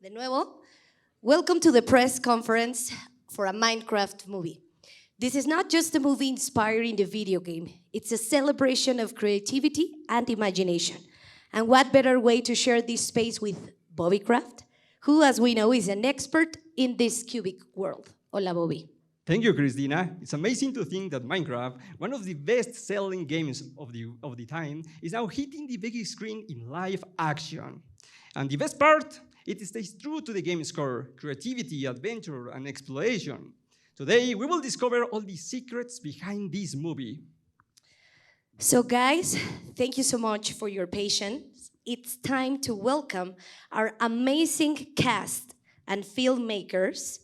de nuevo. Welcome to the press conference for a Minecraft movie. This is not just a movie inspired in the video game. It's a celebration of creativity and imagination. And what better way to share this space with Bobicraft, who, as we know, is an expert in this cubic world. Hola, Bobby. Thank you, Cristina. It's amazing to think that Minecraft, one of the best-selling games of the time, is now hitting the big screen in live action. And the best part, it stays true to the game's core: creativity, adventure, and exploration. Today, we will discover all the secrets behind this movie. So guys, thank you so much for your patience. It's time to welcome our amazing cast and filmmakers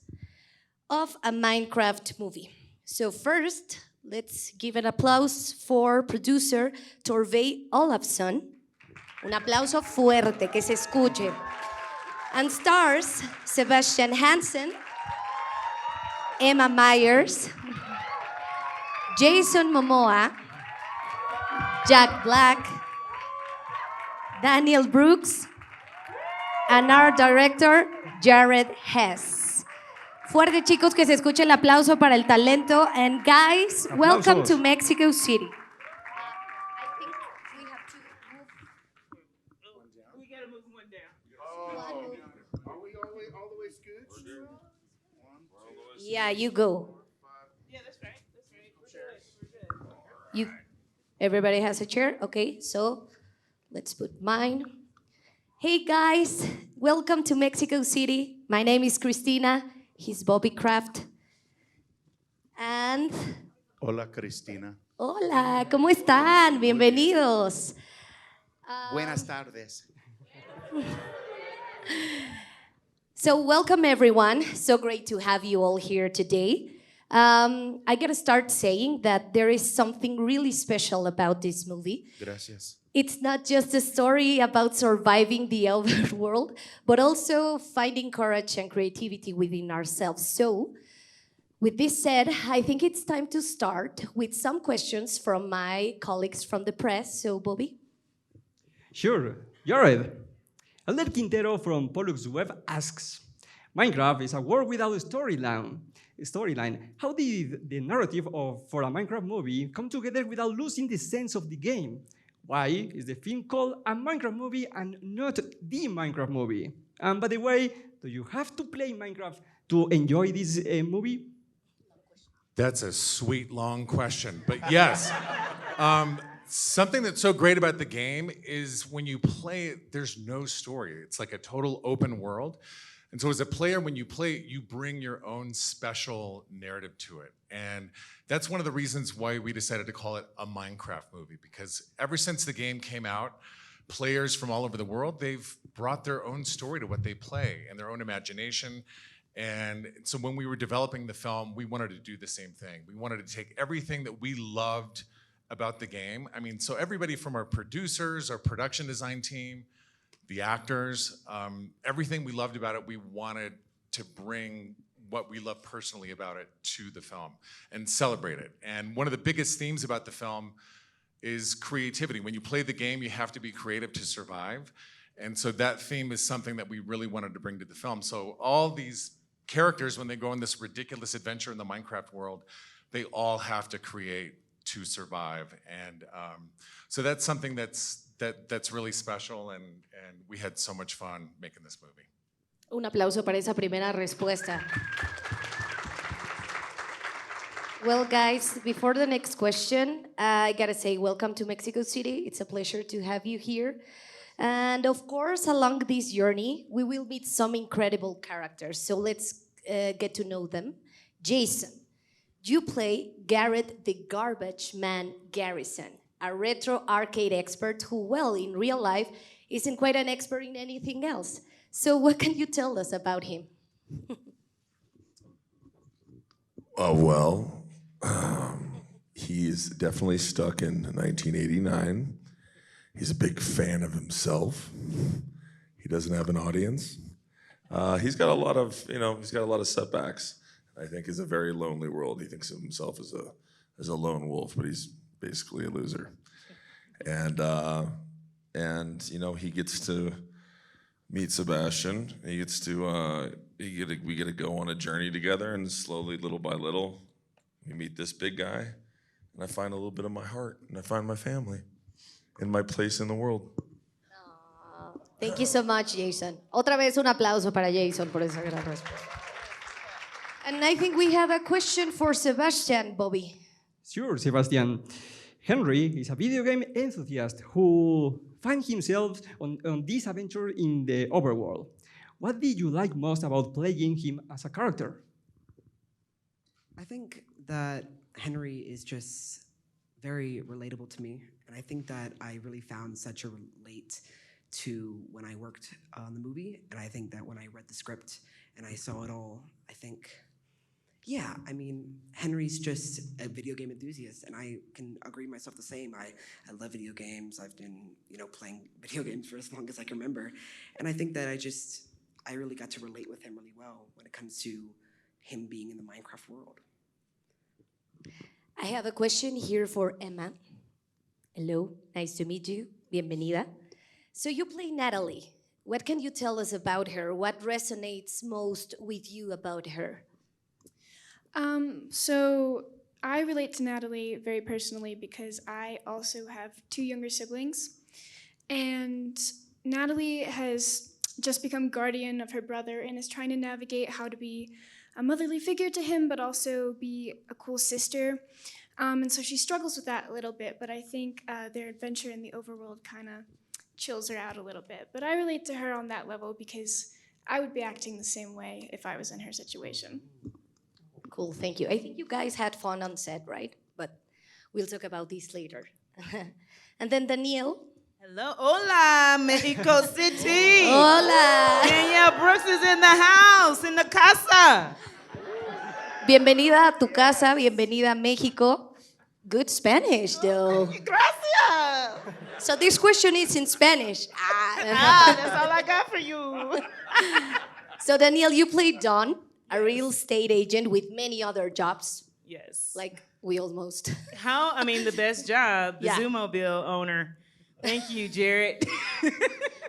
of a Minecraft movie. So first, let's give an applause for producer Torfi Ólafsson. Un aplauso fuerte, que se escuche. And stars Sebastian Hansen, Emma Myers, Jason Momoa, Jack Black, Danielle Brooks, and our director, Jared Hess. Fuerte, chicos, que se escuche el aplauso para el talento. And guys, welcome to Mexico City. Yeah, you go. Yeah, that's right. We're good. Everybody has a chair? Okay, so let's put mine. Hey guys, welcome to Mexico City. My name is Cristina. He's Bobicraft. And Hola, Cristina. hola, ¿cómo están? Bienvenidos. Buenas tardes. So welcome everyone. So great to have you all here today. I gotta start saying that there is something really special about this movie. Gracias. It's not just a story about surviving the overworld, but also finding courage and creativity within ourselves. So, with this said, I think it's time to start with some questions from my colleagues from the press. So, Bobby? Sure, Jared. Elder Quintero from Pollux Web asks, Minecraft is a world without a storyline. How did the narrative for a Minecraft movie come together without losing the sense of the game? Why is the film called a Minecraft movie and not the Minecraft movie? And by the way, do you have to play Minecraft to enjoy this movie? That's a sweet, long question. But yes, something that's so great about the game is when you play it, there's no story. It's like a total open world. And so as a player, when you play it, you bring your own special narrative to it. And that's one of the reasons why we decided to call it a Minecraft movie, because ever since the game came out, players from all over the world, they've brought their own story to what they play and their own imagination. And so when we were developing the film, we wanted to do the same thing. We wanted to take everything that we loved about the game. I mean, so everybody from our producers, our production design team, the actors, everything we loved about it, we wanted to bring what we love personally about it to the film and celebrate it. And one of the biggest themes about the film is creativity. When you play the game, you have to be creative to survive. And so that theme is something that we really wanted to bring to the film. So all these characters, when they go on this ridiculous adventure in the Minecraft world, they all have to create to survive. And so that's something that's really special, and we had so much fun making this movie. Un aplauso para esa primera respuesta. Well, guys, before the next question, I gotta say welcome to Mexico City. It's a pleasure to have you here. And of course, along this journey, we will meet some incredible characters. So let's get to know them. Jason, you play Garrett the Garbage Man Garrison, a retro arcade expert who, well, in real life, isn't quite an expert in anything else. So what can you tell us about him? He's definitely stuck in 1989. He's a big fan of himself. He doesn't have an audience. He's got a lot of setbacks. I think it's a very lonely world. He thinks of himself as a lone wolf, but he's basically a loser. And he gets to meet Sebastian. He gets to we get to go on a journey together, and slowly, little by little, we meet this big guy, and I find a little bit of my heart, and I find my family, and my place in the world. Thank you so much, Jason. Otra vez un aplauso para Jason por esa gran respuesta. And I think we have a question for Sebastian, Bobby. Sure, Sebastian. Henry is a video game enthusiast who finds himself on this adventure in the overworld. What did you like most about playing him as a character? I think that Henry is just very relatable to me, and I think that I really found such a relate to when I worked on the movie, and I think that when I read the script and I saw it all, I think, yeah, I mean, Henry's just a video game enthusiast, and I can agree myself the same. I love video games. I've been, playing video games for as long as I can remember, and I think that I really got to relate with him really well when it comes to him being in the Minecraft world. I have a question here for Emma. Hello, nice to meet you. Bienvenida. So you play Natalie. What can you tell us about her? What resonates most with you about her? So I relate to Natalie very personally because I also have 2 younger siblings. And Natalie has just become guardian of her brother and is trying to navigate how to be a motherly figure to him, but also be a cool sister. And so she struggles with that a little bit, but I think their adventure in the overworld kind of chills her out a little bit. But I relate to her on that level because I would be acting the same way if I was in her situation. Cool, thank you. I think you guys had fun on set, right? But we'll talk about this later. And then Danielle. Hello, hola, Mexico City. Hola. Danielle Brooks is in the house, in the casa. Bienvenida a tu casa, bienvenida a México. Good Spanish, though. Gracias. So this question is in Spanish. That's all I got for you. So Danielle, you played Dawn, a real estate agent with many other jobs. Yes. Like we almost. The best job, the Yeah. Zoomobile owner. Thank you, Jared.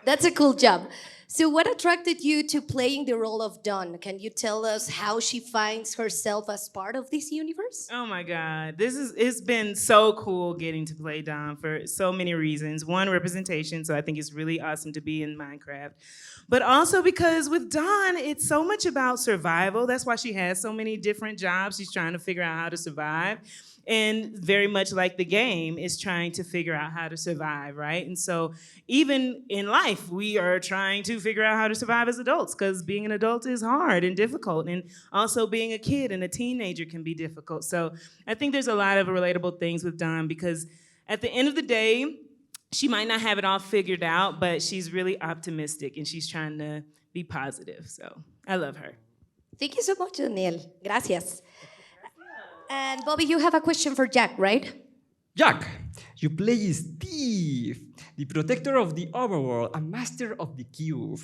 That's a cool job. So what attracted you to playing the role of Dawn? Can you tell us how she finds herself as part of this universe? Oh my God, it's been so cool getting to play Dom for so many reasons. One, representation, so I think it's really awesome to be in Minecraft. But also because with Dawn, it's so much about survival. That's why she has so many different jobs. She's trying to figure out how to survive. And very much like the game is trying to figure out how to survive, right? And so even in life, we are trying to figure out how to survive as adults because being an adult is hard and difficult. And also being a kid and a teenager can be difficult. So I think there's a lot of relatable things with Dawn because at the end of the day, she might not have it all figured out, but she's really optimistic and she's trying to be positive. So I love her. Thank you so much, Danielle. Gracias. And Bobby, you have a question for Jack, right? Jack, you play Steve, the protector of the overworld, a master of the cube.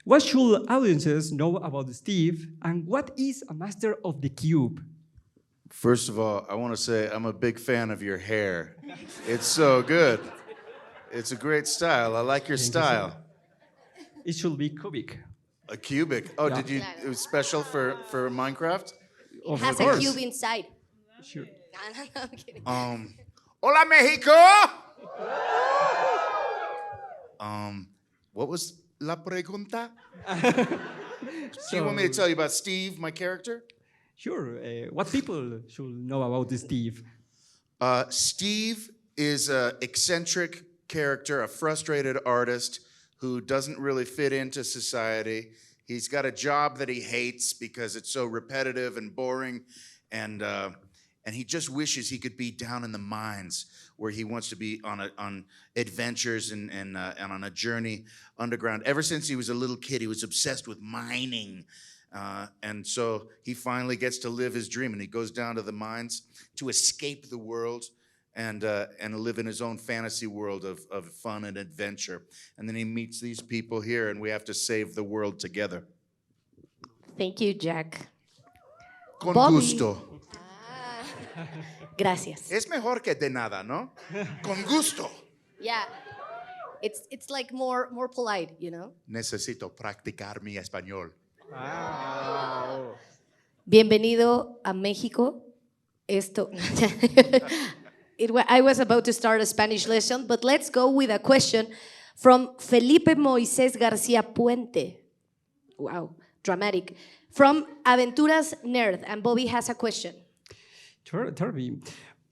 What should audiences know about Steve, and what is a master of the cube? First of all, I want to say I'm a big fan of your hair. It's so good. It's a great style. I like your style. It should be cubic. A cubic. Oh, Yeah. did you? It was special for Minecraft. It has a course. cube inside. Sure. No, I'm kidding. Hola, Mexico. What was la pregunta? Do you want me to tell you about Steve, my character? Sure. What people should know about Steve? Steve is an eccentric character, a frustrated artist who doesn't really fit into society. He's got a job that he hates because it's so repetitive and boring, and he just wishes he could be down in the mines where he wants to be on adventures and on a journey underground. Ever since he was a little kid, he was obsessed with mining. And so he finally gets to live his dream, and he goes down to the mines to escape the world and live in his own fantasy world of fun and adventure. And then he meets these people here, and we have to save the world together. Thank you, Jack. Con Bobby. gusto. Gracias. Es mejor que de nada, ¿no? Con gusto. Yeah. It's like more polite, you know? Necesito practicar mi español. Bienvenido a México. Esto. I was about to start a Spanish lesson, but let's go with a question from Felipe Moisés García Puente. Wow, dramatic. From Aventuras Nerd, and Bobby has a question. Torfi,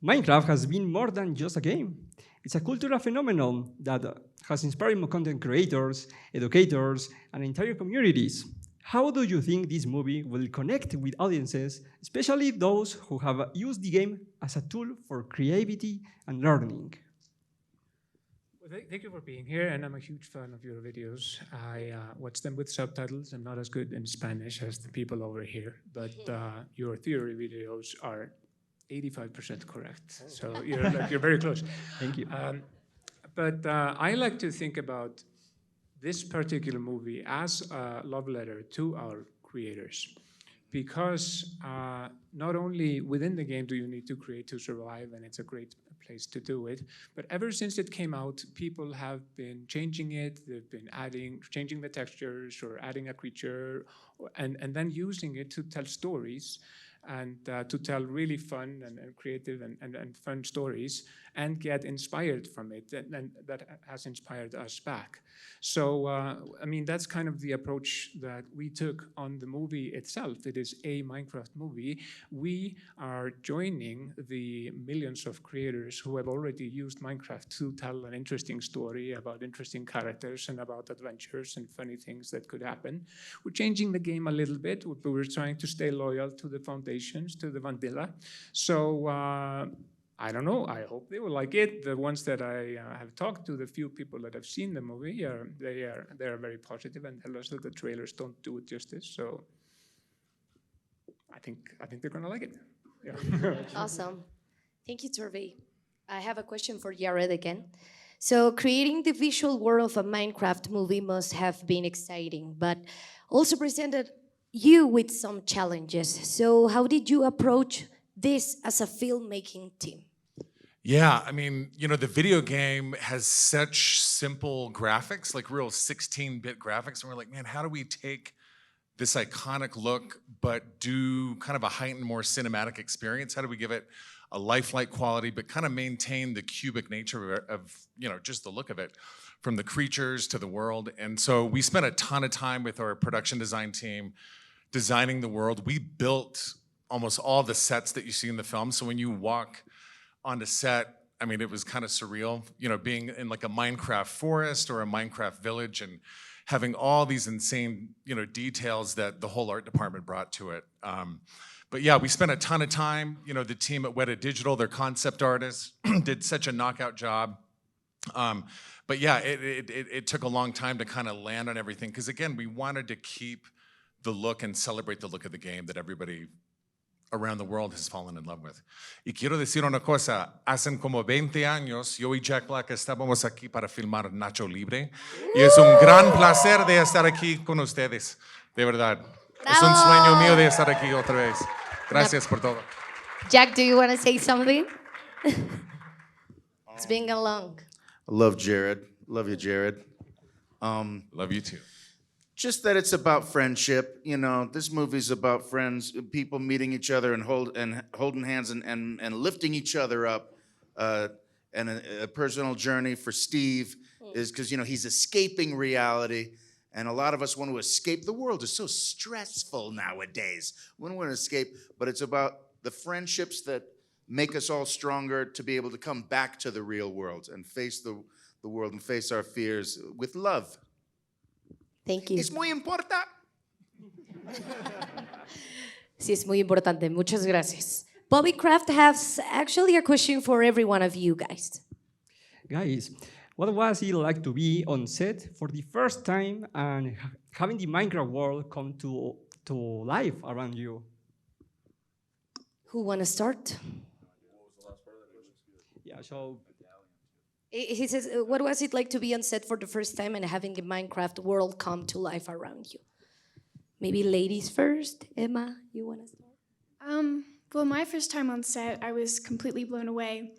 Minecraft has been more than just a game. It's a cultural phenomenon that has inspired content creators, educators, and entire communities. How do you think this movie will connect with audiences, especially those who have used the game as a tool for creativity and learning? Well, thank you for being here, and I'm a huge fan of your videos. I watch them with subtitles. I'm not as good in Spanish as the people over here, but your theory videos are 85% correct. So you're very close. Thank you. But I like to think about this particular movie as a love letter to our creators, because not only within the game do you need to create to survive, and it's a great place to do it, but ever since it came out, people have been changing it. They've been changing the textures or adding a creature, and then using it to tell stories, and to tell really fun and creative and fun stories, and get inspired from it, and that has inspired us back. So, I mean, that's kind of the approach that we took on the movie itself. It is a Minecraft movie. We are joining the millions of creators who have already used Minecraft to tell an interesting story about interesting characters and about adventures and funny things that could happen. We're changing the game a little bit, but we're trying to stay loyal to the foundations, to the vanilla. So, I don't know. I hope they will like it. The ones that I have talked to, the few people that have seen the movie, they are very positive and tell us that the trailers don't do it justice. So I think they're gonna like it. Yeah. Awesome. Thank you, Torfi. I have a question for Jared again. So creating the visual world of a Minecraft movie must have been exciting, but also presented you with some challenges. So how did you approach this as a filmmaking team? Yeah, I mean, you know, the video game has such simple graphics, like real 16-bit graphics, and we're like, man, how do we take this iconic look but do kind of a heightened, more cinematic experience? How do we give it a lifelike quality but kind of maintain the cubic nature of you know, just the look of it, from the creatures to the world? And so we spent a ton of time with our production design team designing the world. We built almost all the sets that you see in the film. So when you walk onto set, I mean, it was kind of surreal, you know, being in like a Minecraft forest or a Minecraft village and having all these insane, you know, details that the whole art department brought to it. But yeah, we spent a ton of time, you know, the team at Weta Digital, their concept artists, did such a knockout job. But yeah, it took a long time to kind of land on everything, because again, we wanted to keep the look and celebrate the look of the game that everybody around the world has fallen in love with. Y quiero decir una cosa, hacen como 20 años, yo y Jack Black estábamos aquí para filmar Nacho Libre, y es un gran placer de estar aquí con ustedes, de verdad. ¡Bravo! Es un sueño mío de estar aquí otra vez. Gracias por todo. Jack, do you want to say something? It's been a long. I love Jared. Love you, Jared. Love you too. Just that it's about friendship. You know, this movie's about friends, people meeting each other and holding hands and lifting each other up. And a personal journey for Steve is because, you know, he's escaping reality. And a lot of us want to escape. The world is so stressful nowadays. We don't want to escape, but it's about the friendships that make us all stronger to be able to come back to the real world and face the world and face our fears with love. Thank you. Es muy importante. Sí, es muy importante. Muchas gracias. Bobicraft has actually a question for every one of you guys. Guys, what was it like to be on set for the first time and having the Minecraft world come to life around you? Who want to start? Yeah, so He says, what was it like to be on set for the first time and having the Minecraft world come to life around you? Maybe ladies first. Emma, you want to start? Well, my first time on set, I was completely blown away.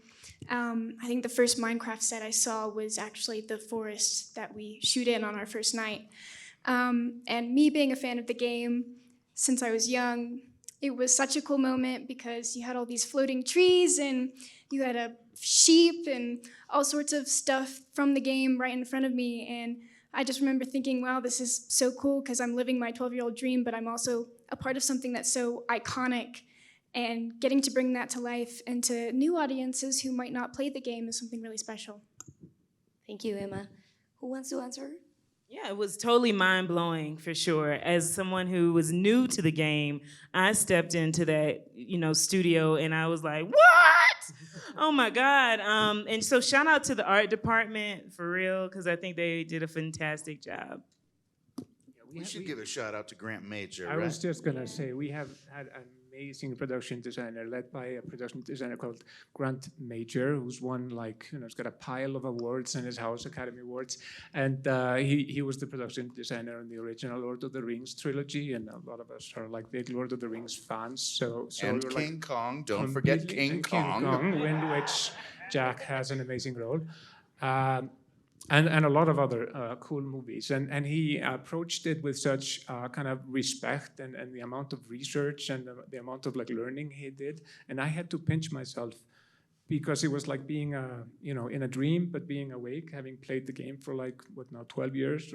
I think the first Minecraft set I saw was actually the forest that we shoot in on our first night. And me being a fan of the game since I was young, it was such a cool moment because you had all these floating trees and you had a sheep and all sorts of stuff from the game right in front of me. And I just remember thinking, wow, this is so cool because I'm living my 12-year-old dream, but I'm also a part of something that's so iconic. And getting to bring that to life and to new audiences who might not play the game is something really special. Thank you, Emma. Who wants to answer? Yeah, it was totally mind-blowing for sure. As someone who was new to the game, I stepped into that, studio and I was like, what? Oh my God. And so shout out to the art department for real, because I think they did a fantastic job. We should give a shout out to Grant Major, I right? was just gonna say, we have had an amazing production designer led by a production designer called Grant Major, who's won he's got a pile of awards in his house, Academy Awards, and he was the production designer on the original Lord of the Rings trilogy, and a lot of us are big Lord of the Rings fans. So and we were King Kong, don't forget King Kong. in which Jack has an amazing role. And a lot of other cool movies. And he approached it with such kind of respect and the amount of research and the amount of learning he did. And I had to pinch myself because it was like being, in a dream, but being awake, having played the game for 12 years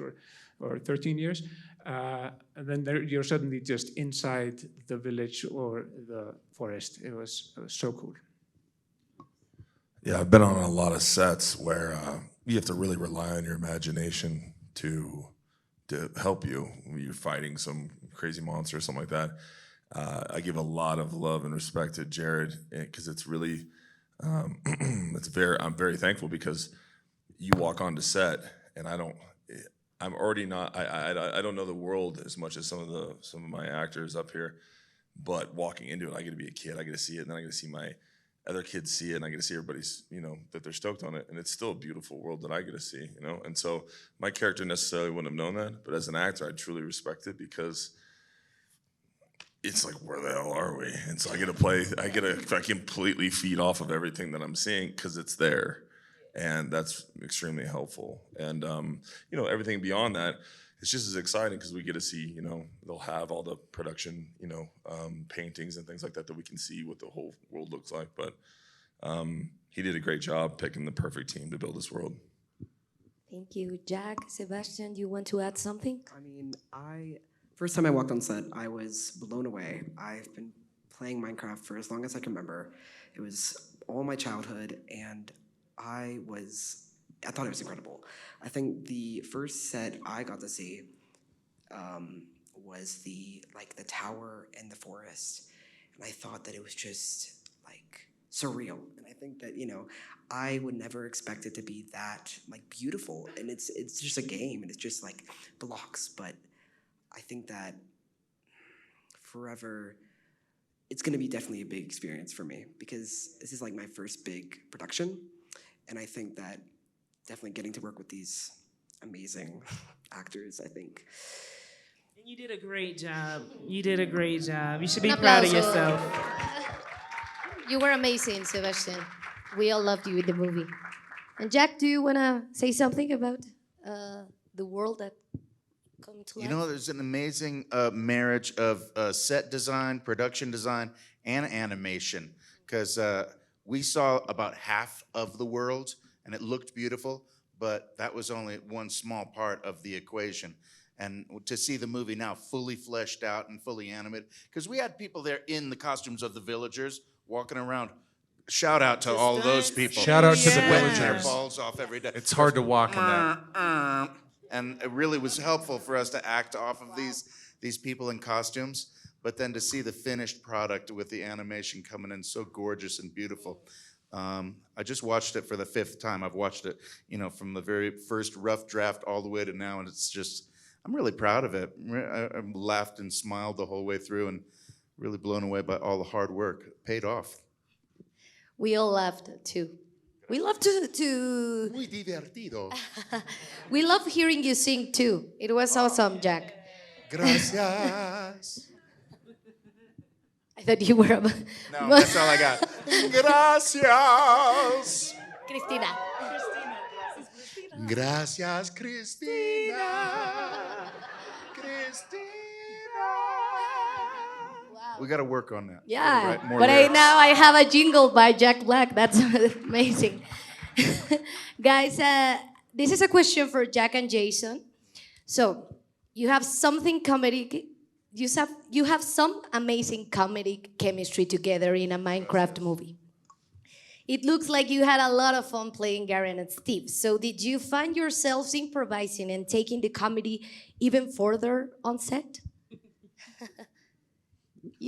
or 13 years. And then you're suddenly just inside the village or the forest. It was so cool. Yeah, I've been on a lot of sets where you have to really rely on your imagination to help you when you're fighting some crazy monster or something like that. I give a lot of love and respect to Jared because it's really, I'm very thankful because you walk onto set and I don't know the world as much as some of my actors up here, but walking into it, I get to be a kid, I get to see it, and then I get to see my other kids see it, and I get to see everybody's, that they're stoked on it, and it's still a beautiful world that I get to see, And so my character necessarily wouldn't have known that, but as an actor, I truly respect it because it's like, where the hell are we? And so I completely feed off of everything that I'm seeing because it's there, and that's extremely helpful. And everything beyond that, it's just as exciting because we get to see, they'll have all the production, paintings and things like that we can see what the whole world looks like. But he did a great job picking the perfect team to build this world. Thank you. Jack, Sebastian, do you want to add something? I mean, first time I walked on set, I was blown away. I've been playing Minecraft for as long as I can remember. It was all my childhood, and I thought it was incredible. I think the first set I got to see was the tower and the forest, and I thought that it was just surreal. And I think that I would never expect it to be that beautiful. And it's just a game, and it's just blocks. But I think that forever, it's going to be definitely a big experience for me because this is my first big production, and I think that definitely getting to work with these amazing actors, I think. And you did a great job. You did a great job. You should be proud of yourself. You were amazing, Sebastian. We all loved you in the movie. And Jack, do you want to say something about the world that come to life? There's an amazing marriage of set design, production design, and animation because we saw about half of the world, and it looked beautiful, but that was only one small part of the equation. And to see the movie now fully fleshed out and fully animated, because we had people there in the costumes of the villagers walking around. Shout out to all those people. Shout out to the Sweating their villagers. balls off every day. It's hard to walk in that. And it really was helpful for us to act off of these people in costumes, but then to see the finished product with the animation coming in so gorgeous and beautiful. I just watched it for the 5th time. I've watched it, from the very first rough draft all the way to now, and it's just, I'm really proud of it. I laughed and smiled the whole way through and really blown away by all the hard work. It paid off. We all laughed too. We love to Muy divertido. we love hearing you sing too. It was awesome, Jack. Gracias. I thought you were No, that's all I got. Gracias. Cristina. Gracias, Cristina. Cristina. We got to work on that. Yeah, Write more but lyrics. now I have a jingle by Jack Black. That's amazing. Guys, this is a question for Jack and Jason. So, you have something comedic. You have some amazing comedic chemistry together in a Minecraft movie. It looks like you had a lot of fun playing Garen and Steve. So, did you find yourselves improvising and taking the comedy even further on set?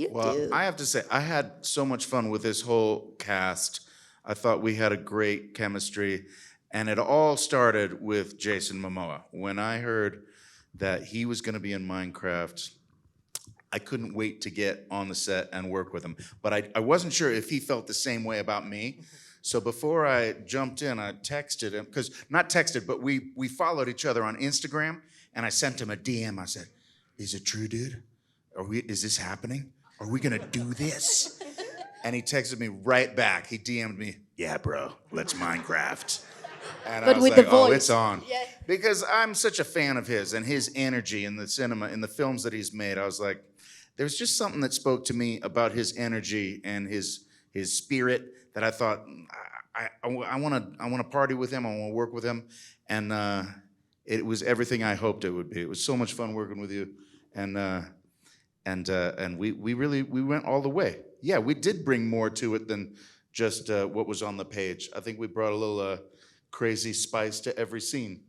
Well, I have to say, I had so much fun with this whole cast. I thought we had a great chemistry. And it all started with Jason Momoa. When I heard that he was going to be in Minecraft, I couldn't wait to get on the set and work with him. But I wasn't sure if he felt the same way about me. So before I jumped in, I texted him, because not texted, but we followed each other on Instagram, and I sent him a DM. I said, "Is it true, dude? Is this happening? Are we gonna do this?" And he texted me right back. He DM'd me, "Yeah, bro, let's Minecraft." And But I was with like, the "Oh, voice." it's on." Yeah. Because I'm such a fan of his and his energy in the cinema, in the films that he's made. I was like, there's just something that spoke to me about his energy and his spirit that I thought, I want to party with him. I want to work with him. And it was everything I hoped it would be. It was so much fun working with you. And we went all the way. Yeah, we did bring more to it than just what was on the page. I think we brought a little crazy spice to every scene.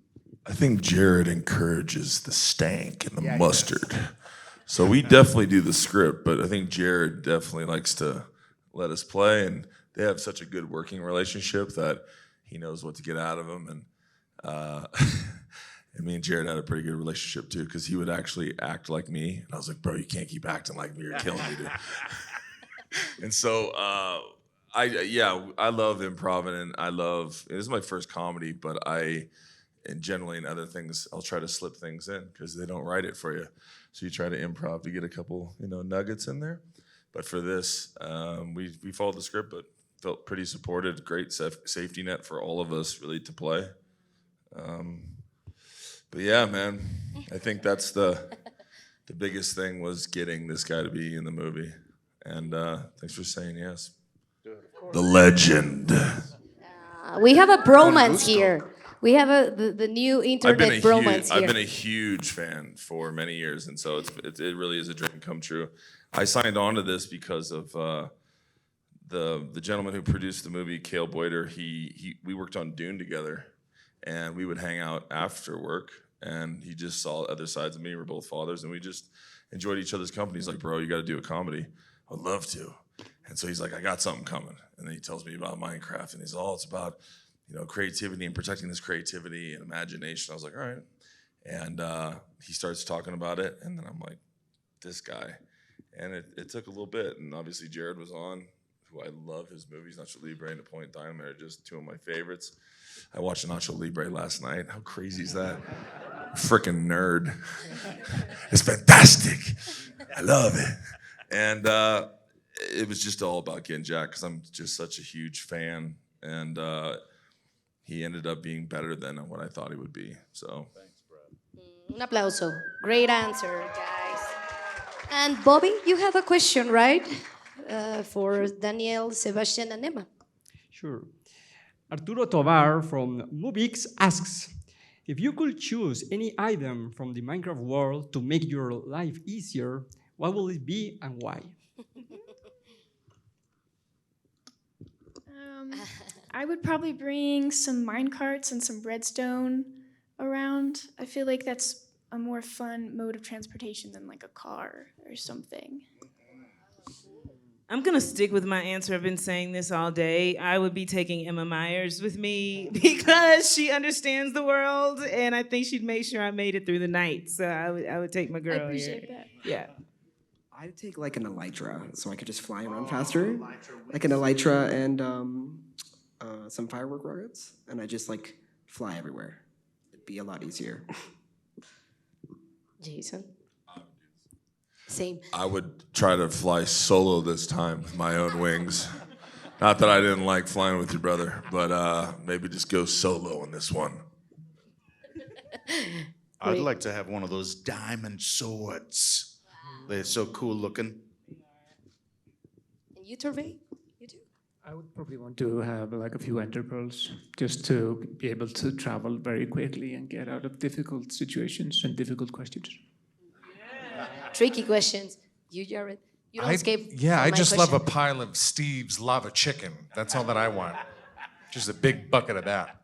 I think Jared encourages the stank and the mustard. So we definitely do the script, but I think Jared definitely likes to let us play, and they have such a good working relationship that he knows what to get out of him. And and me and Jared had a pretty good relationship too, because he would actually act like me, and I was like, "Bro, you can't keep acting like me. You're killing me, dude." And so I love improv, and this is my first comedy, but and generally in other things, I'll try to slip things in because they don't write it for you. So you try to improv to get a couple, nuggets in there. But for this, we followed the script, but felt pretty supported. Great safety net for all of us, really, to play. But yeah, man, I think that's the biggest thing was getting this guy to be in the movie. And thanks for saying yes. The legend. We have a bromance here. We have the new internet bromance here. I've been a huge fan for many years, and so it really is a dream come true. I signed on to this because of the gentleman who produced the movie, Cale Boyder. We worked on Dune together, and we would hang out after work, and he just saw other sides of me. We're both fathers, and we just enjoyed each other's company. He's like, "Bro, you got to do a comedy." I'd love to. And so he's like, "I got something coming." And then he tells me about Minecraft, and he's all, it's about creativity and protecting this creativity and imagination. I was like, all right. And he starts talking about it, and then I'm like, this guy. And it took a little bit, and obviously Jared was on, who I love his movies. Nacho Libre and Napoleon Dynamite are just two of my favorites. I watched Nacho Libre last night. How crazy is that? Freaking nerd. It's fantastic. I love it. And it was just all about getting Jack, because I'm just such a huge fan. And he ended up being better than what I thought he would be. So thanks, bro. Un aplauso. Great answer, guys. And Bobby, you have a question, right? For Danielle, Sebastian, and Emma. Sure. Arturo Tovar from Mubix asks, if you could choose any item from the Minecraft world to make your life easier, what will it be and why? I would probably bring some minecarts and some redstone around. I feel like that's a more fun mode of transportation than like a car or something. I'm gonna stick with my answer. I've been saying this all day. I would be taking Emma Myers with me because she understands the world, and I think she'd make sure I made it through the night. So I would take my girl. I appreciate that. Yeah. I'd take like an elytra, so I could just fly around faster. Like an elytra and some firework rockets, and I just like fly everywhere. It'd be a lot easier. Jason? Same. I would try to fly solo this time with my own wings. Not that I didn't like flying with your brother, but maybe just go solo on this one. I'd like to have one of those diamond swords. They're so cool looking. And you, Torfi? You too? I would probably want to have like a few intervals just to be able to travel very quickly and get out of difficult situations and difficult questions. Tricky questions. You, Jared? You don't escape. Yeah, from I my just question. love a pile of Steve's lava chicken. That's all that I want. Just a big bucket of that.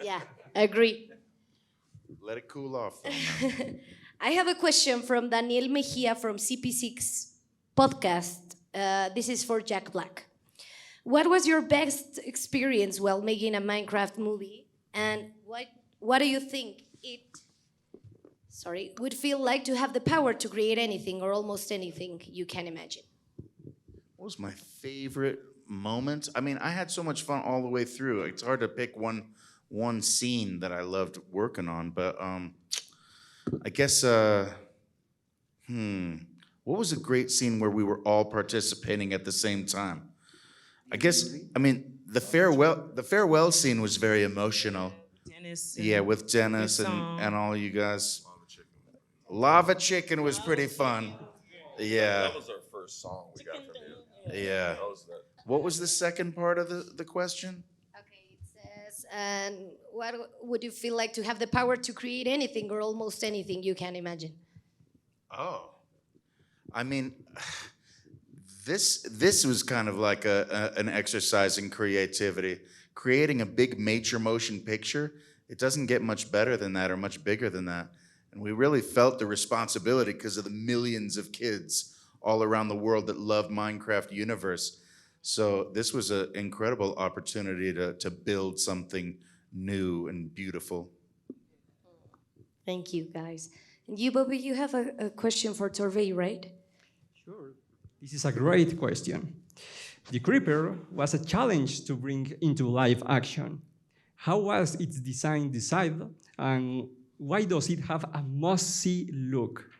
Yeah, I agree. Let it cool off. Though, I have a question from Danielle Mejia from CP6 podcast. This is for Jack Black. What was your best experience while making a Minecraft movie? And what do you think it would feel like to have the power to create anything or almost anything you can imagine? What was my favorite moment? I mean, I had so much fun all the way through. It's hard to pick one scene that I loved working on, but I guess what was a great scene where we were all participating at the same time? I mean, the farewell scene was very emotional. Dennis. Yeah, with Dennis and all you guys. Lava Chicken was pretty fun. Yeah. That was our first song we got from you. Yeah. What was the second part of the question? Okay, it says, and what would you feel like to have the power to create anything or almost anything you can imagine? Oh, I mean, this was kind of like an exercise in creativity. Creating a big major motion picture, it doesn't get much better than that or much bigger than that. And we really felt the responsibility because of the millions of kids all around the world that love Minecraft universe. So this was an incredible opportunity to build something new and beautiful. Thank you, guys. And you, Bobby, you have a question for Torfi, right? Sure. This is a great question. The Creeper was a challenge to bring into live action. How was its design decided, and why does it have a must-see look?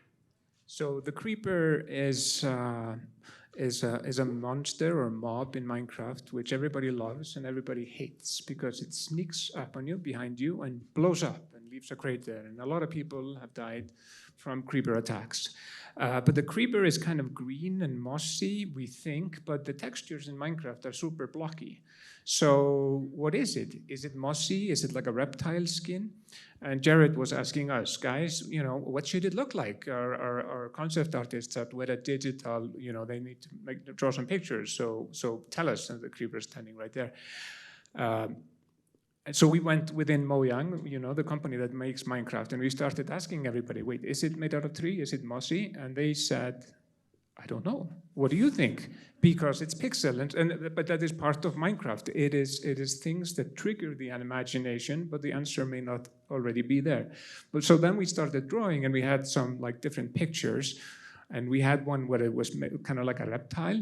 So the creeper is a monster or mob in Minecraft, which everybody loves and everybody hates because it sneaks up on you, behind you, and blows up and leaves a crater. And a lot of people have died from creeper attacks. But the creeper is kind of green and mossy, we think, but the textures in Minecraft are super blocky. So what is it? Is it mossy? Is it like a reptile skin? And Jared was asking us, guys, what should it look like? Our concept artists that were a digital, they need to draw some pictures. So tell us, and the creeper is standing right there. And so we went within Mojang, the company that makes Minecraft, and we started asking everybody, wait, is it made out of tree? Is it mossy? And they said, I don't know. What do you think? Because it's pixel, but that is part of Minecraft. It is things that trigger the imagination, but the answer may not already be there. But so then we started drawing, and we had some different pictures, and we had one where it was kind of like a reptile,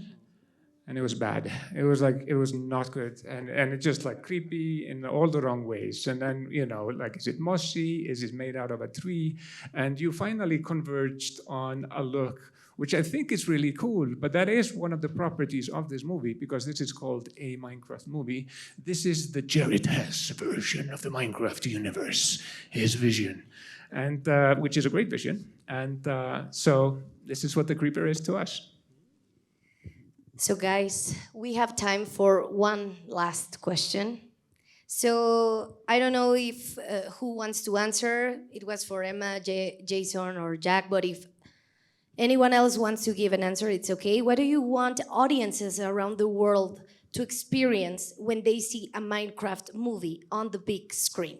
and it was bad. It was not good, and it just creepy in all the wrong ways. And then is it mossy? Is it made out of a tree? And you finally converged on a look which I think is really cool, but that is one of the properties of this movie, because this is called a Minecraft movie. This is the Jared Hess version of the Minecraft universe, his vision, and which is a great vision. And so this is what the creeper is to us. So guys, we have time for one last question. So I don't know if who wants to answer. It was for Emma, Jason, or Jack, but if anyone else wants to give an answer, it's okay. What do you want audiences around the world to experience when they see a Minecraft movie on the big screen?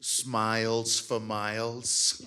Smiles for miles.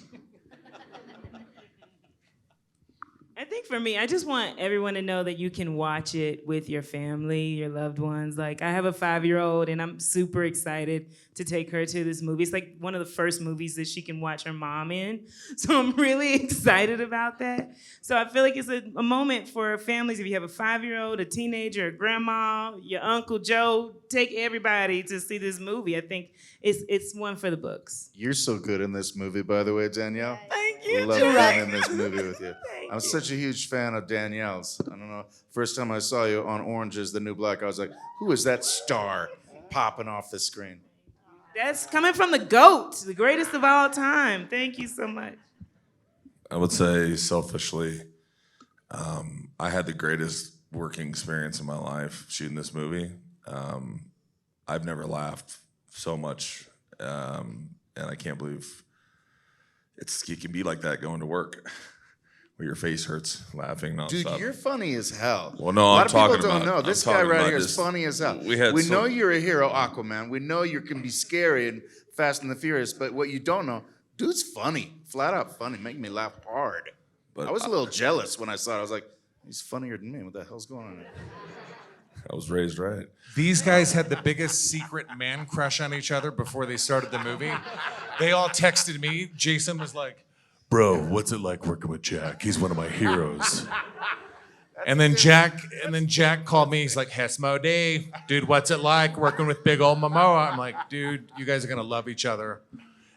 I think for me, I just want everyone to know that you can watch it with your family, your loved ones. I have a 5-year-old, and I'm super excited to take her to this movie. It's one of the first movies that she can watch her mom in. So I'm really excited about that. So I feel like it's a moment for families. If you have a 5-year-old, a teenager, a grandma, your Uncle Joe, take everybody to see this movie. I think it's one for the books. You're so good in this movie, by the way, Danielle. Thank you, Love Jared. being in this movie with you. I'm such a huge fan of Danielle's. I don't know. First time I saw you on Orange is the New Black, I was like, who is that star popping off the screen? That's coming from the GOAT, the greatest of all time. Thank you so much. I would say selfishly, I had the greatest working experience in my life shooting this movie. I've never laughed so much, and I can't believe it can be like that going to work, where your face hurts laughing nonstop. Dude, you're funny as hell. Well, no, a lot I'm of people talking don't about- know. I'm This guy talking right about here is just- funny as hell. we know you're a hero, Aquaman. We know you can be scary and Fast and the Furious, but what you don't know, dude's funny, flat out funny, making me laugh hard. But I was a little jealous when I saw it. I was like, he's funnier than me. What the hell's going on here? I was raised right. These guys had the biggest secret man crush on each other before they started the movie. They all texted me. Jason was like, "Bro, what's it like working with Jack? He's one of my heroes." And then Jack called me. He's like, "Hess Day, dude, what's it like working with big old Momoa?" I'm like, "Dude, you guys are gonna love each other."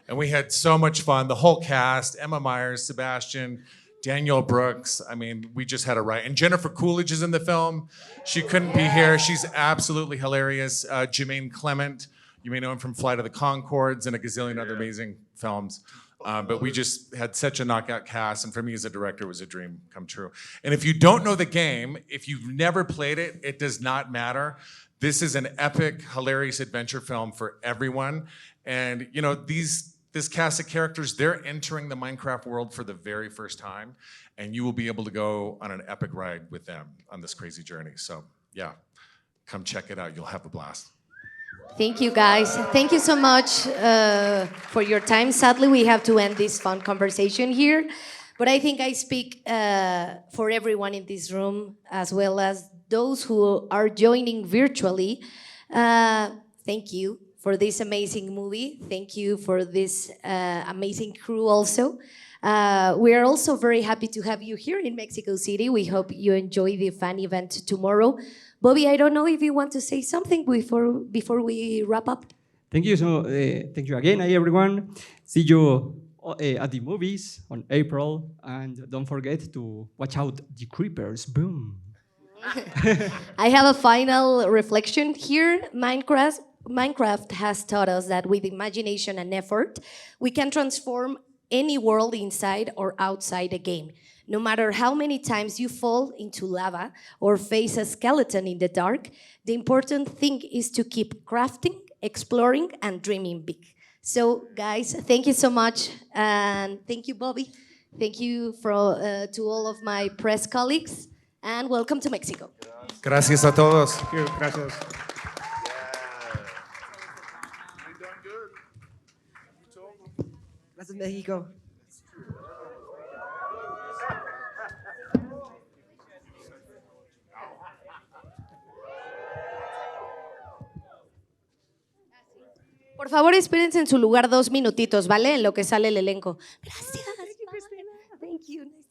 And we had so much fun. The whole cast: Emma Myers, Sebastian, Danielle Brooks. I mean, we just had a riot. And Jennifer Coolidge is in the film. She couldn't be here. She's absolutely hilarious. Jermaine Clement, you may know him from Flight of the Conchords and a gazillion other amazing films. But we just had such a knockout cast, and for me as a director, it was a dream come true. And if you don't know the game, if you've never played it, it does not matter. This is an epic, hilarious adventure film for everyone. And you know, this cast of characters, they're entering the Minecraft world for the very first time, and you will be able to go on an epic ride with them on this crazy journey. So yeah, come check it out. You'll have a blast. Thank you, guys. Thank you so much for your time. Sadly, we have to end this fun conversation here, but I think I speak for everyone in this room, as well as those who are joining virtually. Thank you for this amazing movie. Thank you for this amazing crew also. We are also very happy to have you here in Mexico City. We hope you enjoy the fan event tomorrow. Bobby, I don't know if you want to say something before we wrap up. Thank you. Thank you again, everyone. See you at the movies on April, and don't forget to watch out the creepers. Boom. I have a final reflection here. Minecraft has taught us that with imagination and effort, we can transform any world inside or outside a game. No matter how many times you fall into lava or face a skeleton in the dark, the important thing is to keep crafting, exploring, and dreaming big. So, guys, thank you so much, and thank you, Bobby. Thank you to all of my press colleagues, and welcome to Mexico. Gracias a todos. Thank you. Gracias. Gracias, México. Por favor, espérense en su lugar 2 minutitos, ¿vale? En lo que sale el elenco. Gracias. Thank you.